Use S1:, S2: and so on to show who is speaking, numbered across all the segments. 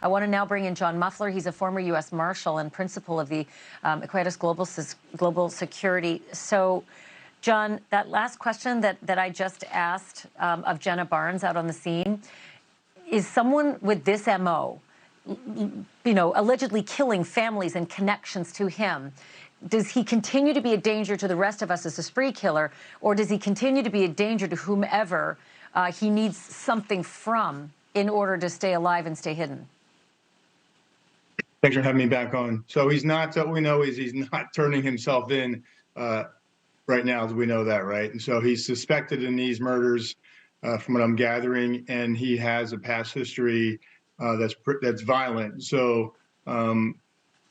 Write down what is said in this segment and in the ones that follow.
S1: I want to now bring in John Muffler. He's a former U.S. Marshal and principal of the Weeknights Global Security. So, John, that last question that I just asked of Jenna Barnes out on the scene, is someone with this MO, allegedly killing families and connections to him, does he continue to be a danger to the rest of us as a spree killer, or does he continue to be a danger to whomever he needs something from in order to stay alive and stay hidden?
S2: Thanks for having me back on. So he's not, what we know is he's not turning himself in right now, as we know that, right? And so he's suspected in these murders, from what I'm gathering, and he has a past history that's violent. So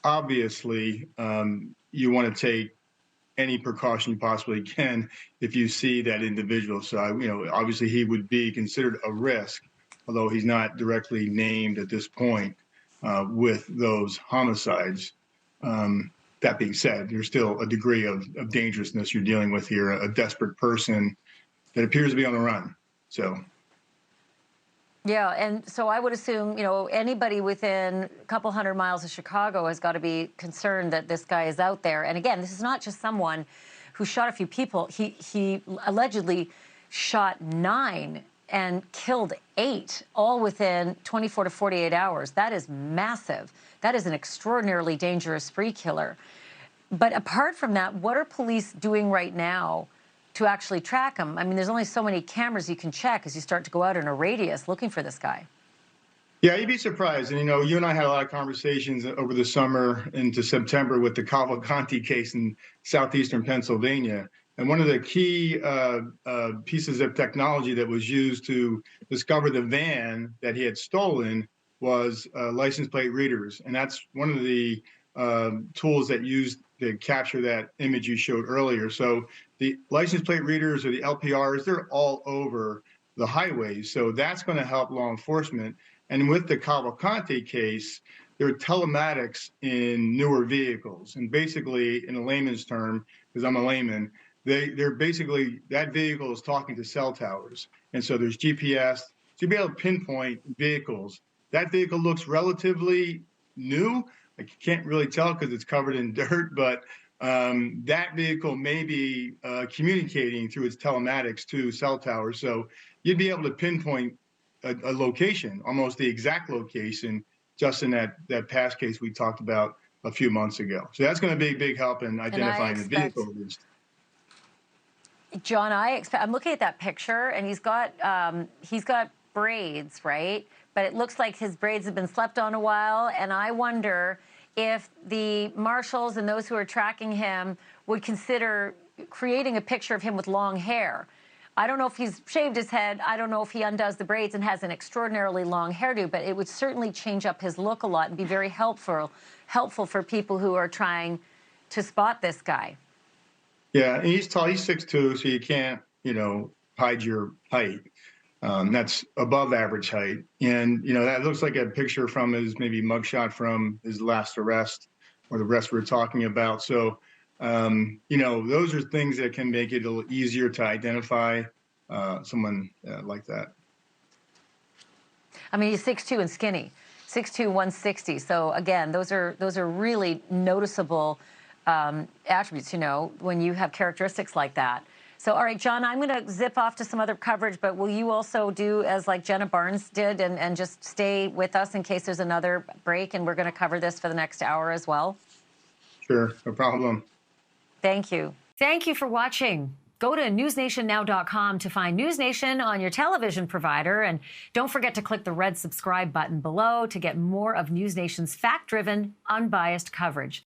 S2: obviously, you want to take any precaution you possibly can if you see that individual. So, obviously he would be considered a risk, although he's not directly named at this point with those homicides. That being said, there's still a degree of dangerousness you're dealing with here, a desperate person that appears to be on the run. So.
S1: Yeah, and so I would assume, anybody within a couple hundred miles of Chicago has got to be concerned that this guy is out there. And again, this is not just someone who shot a few people. He allegedly shot 9 and killed 8, all within 24 to 48 hours. That is massive. That is an extraordinarily dangerous spree killer. But apart from that, what are police doing right now to actually track him? I mean, there's only so many cameras you can check as you start to go out in a radius looking for this guy.
S2: Yeah, you'd be surprised. And, you and I had a lot of conversations over the summer into September with the Cavalcanti case in southeastern Pennsylvania. And one of the key pieces of technology that was used to discover the van that he had stolen was license plate readers. And that's one of the tools that used to capture that image you showed earlier. So the license plate readers or the LPRs, they're all over the highways. So that's going to help law enforcement. And with the Cavalcanti case, there are telematics in newer vehicles. And basically, in a layman's term, because I'm a layman, they're basically, that vehicle is talking to cell towers. And so there's GPS. So you'll be able to pinpoint vehicles. That vehicle looks relatively new. I can't really tell because it's covered in dirt, but that vehicle may be communicating through its telematics to cell towers. So you'd be able to pinpoint a location, almost the exact location, just in that past case we talked about a few months ago. So that's going to be a big help in identifying the vehicle.
S1: John, I'm looking at that picture, and he's got braids, right? But it looks like his braids have been slept on a while, and I wonder if the marshals and those who are tracking him would consider creating a picture of him with long hair. I don't know if he's shaved his head. I don't know if he undoes the braids and has an extraordinarily long hairdo, but it would certainly change up his look a lot and be very helpful for people who are trying to spot this guy.
S2: Yeah, and he's tall. He's 6'2", so you can't, hide your height. That's above average height. And, that looks like a picture from his maybe mugshot from his last arrest or the arrest we're talking about. So, those are things that can make it a little easier to identify someone like that.
S1: I mean, he's 6'2" and skinny, 6'2", 160. So again, those are really noticeable attributes, when you have characteristics like that. So, all right, John, I'm going to zip off to some other coverage, but will you also do as like Jenna Barnes did and just stay with us in case there's another break, and we're going to cover this for the next hour as well?
S2: Sure, no problem.
S1: Thank you. Thank you for watching. Go to newsnationnow.com to find NewsNation on your television provider, and don't forget to click the red subscribe button below to get more of NewsNation's fact-driven, unbiased coverage.